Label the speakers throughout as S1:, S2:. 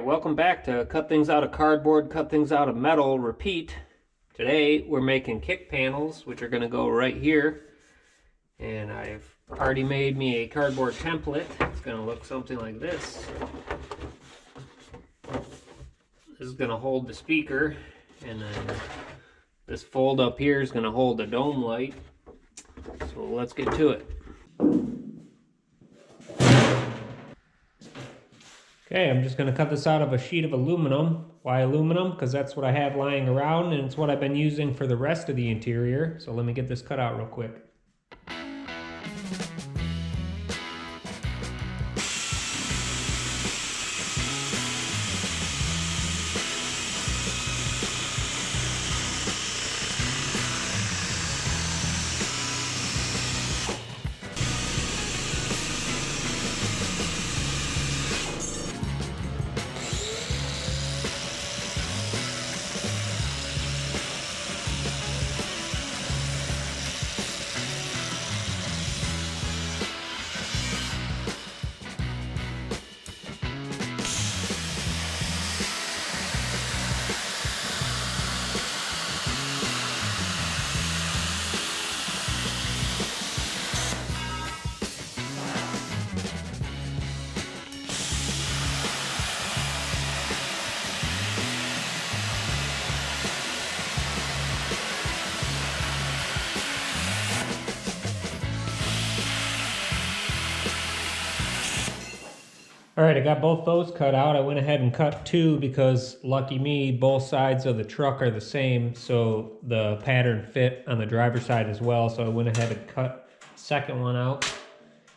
S1: Alright, welcome back to Cut Things Out of Cardboard, Cut Things Out of Metal, Repeat. Today we're making kick panels, which are going to go right here. And I've already made me a cardboard template. It's going to look something like this. This is going to hold the speaker, and then this fold up here is going to hold the dome light. So let's get to it. Okay, I'm just going to cut this out of a sheet of aluminum. Why aluminum? Because that's what I have lying around, and it's what I've been using for the rest of the interior. So let me get this cut out real quick. All right, I got both those cut out. I went ahead and cut two because, lucky me, both sides of the truck are the same, so the pattern fit on the driver's side as well. So I went ahead and cut the second one out.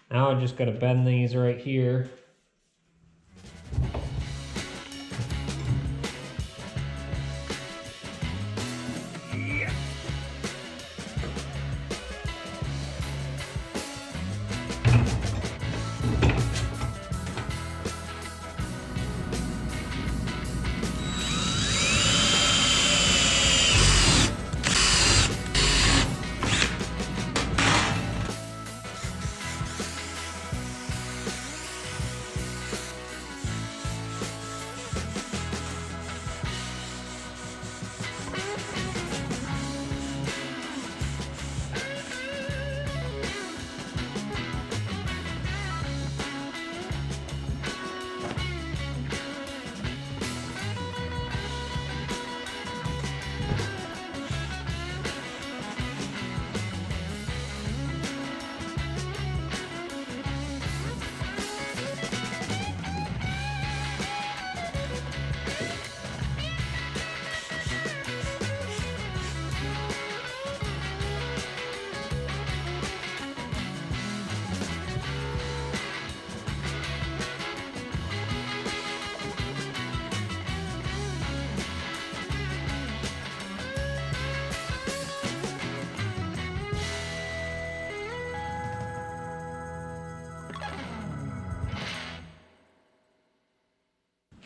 S1: Now I just got to bend these right here.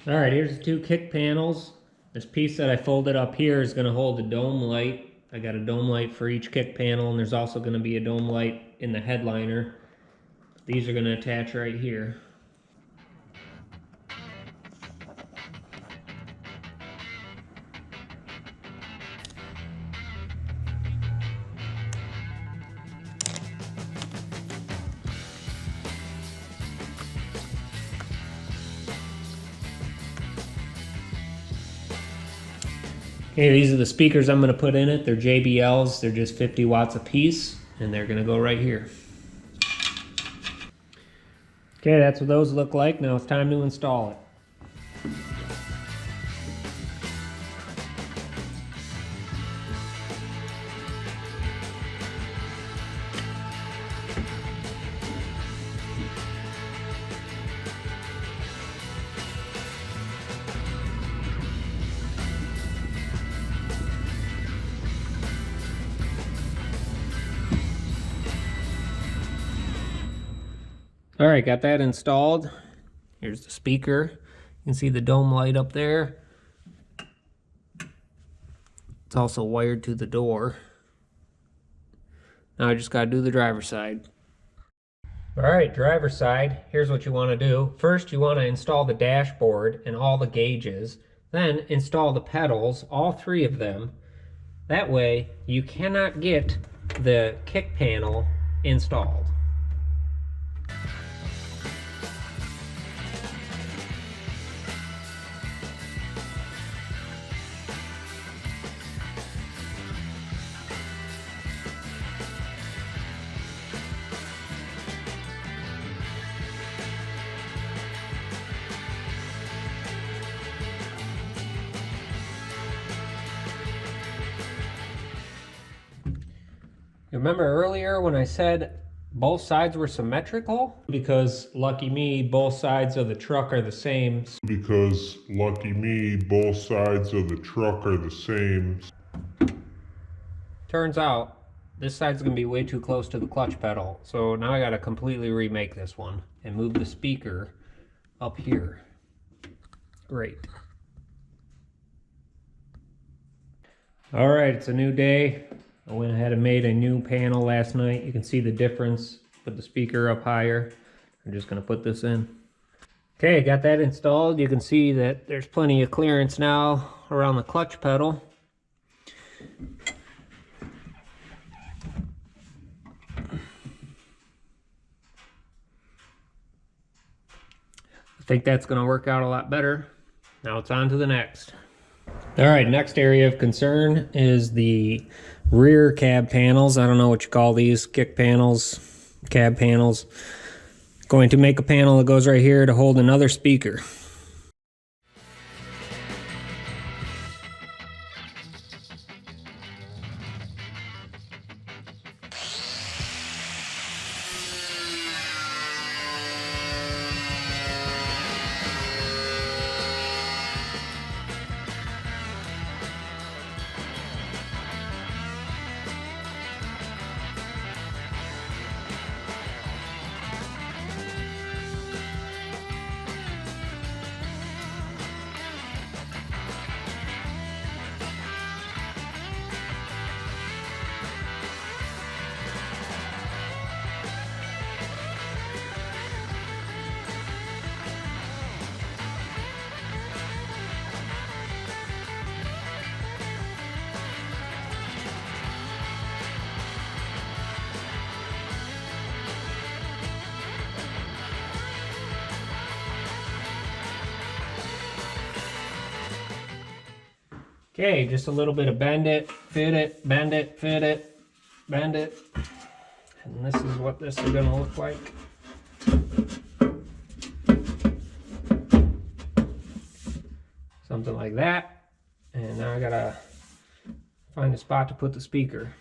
S1: All right, here's the two kick panels. This piece that I folded up here is going to hold the dome light. I got a dome light for each kick panel, and there's also going to be a dome light in the headliner. These are going to attach right here. Okay, these are the speakers I'm going to put in it. They're JBLs. They're just 50 watts a piece, and they're going to go right here. Okay, that's what those look like. Now it's time to install it. All right, got that installed. Here's the speaker. You can see the dome light up there. It's also wired to the door. Now I just got to do the driver's side. All right, driver's side, here's what you want to do. First, you want to install the dashboard and all the gauges. Then install the pedals, all three of them. That way, you cannot get the kick panel installed. You remember earlier when I said both sides were symmetrical? Because lucky me, both sides of the truck are the same.
S2: Because lucky me, both sides of the truck are the same.
S1: Turns out this side's gonna be way too close to the clutch pedal. So now I gotta completely remake this one and move the speaker up here. Great. All right, it's a new day. I went ahead and made a new panel last night. You can see the difference. Put the speaker up higher. I'm just gonna put this in. Okay, got that installed. You can see that there's plenty of clearance now around the clutch pedal. I think that's gonna work out a lot better. Now it's on to the next. All right, next area of concern is the rear cab panels. I don't know what you call these, kick panels, cab panels. Going to make a panel that goes right here to hold another speaker. Okay, just a little bit of bend it, fit it, bend it, fit it, bend it. And this is what this is gonna look like. Something like that. And now I gotta find a spot to put the speaker.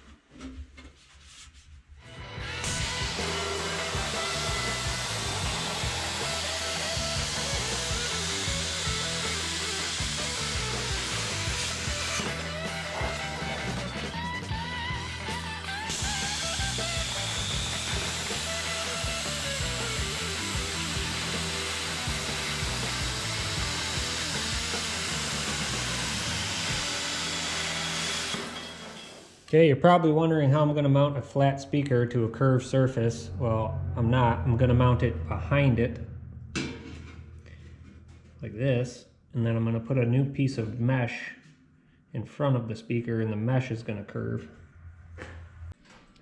S1: Okay, you're probably wondering how I'm going to mount a flat speaker to a curved surface. Well, I'm not. I'm going to mount it behind it, like this, and then I'm going to put a new piece of mesh in front of the speaker, and the mesh is going to curve.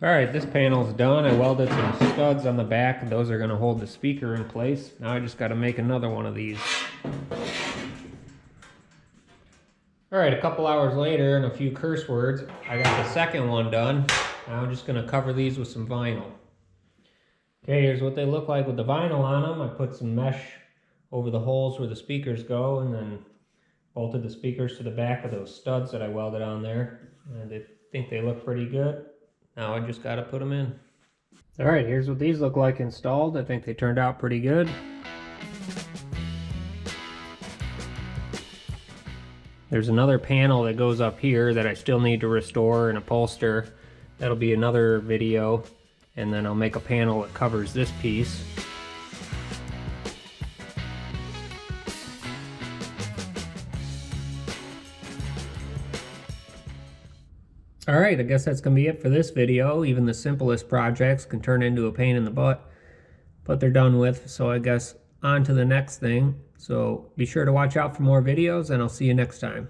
S1: Alright, this panel's done. I welded some studs on the back, and those are going to hold the speaker in place. Now I just got to make another one of these. Alright, a couple hours later and a few curse words, I got the second one done. Now I'm just going to cover these with some vinyl. Okay, here's what they look like with the vinyl on them. I put some mesh over the holes where the speakers go, and then bolted the speakers to the back of those studs that I welded on there. And I think they look pretty good. Now I just got to put them in. Alright, here's what these look like installed. I think they turned out pretty good. There's another panel that goes up here that I still need to restore and upholster. That'll be another video. And then I'll make a panel that covers this piece. Alright, I guess that's going to be it for this video. Even the simplest projects can turn into a pain in the butt. but they're done with. So I guess on to the next thing. So be sure to watch out for more videos, and I'll see you next time.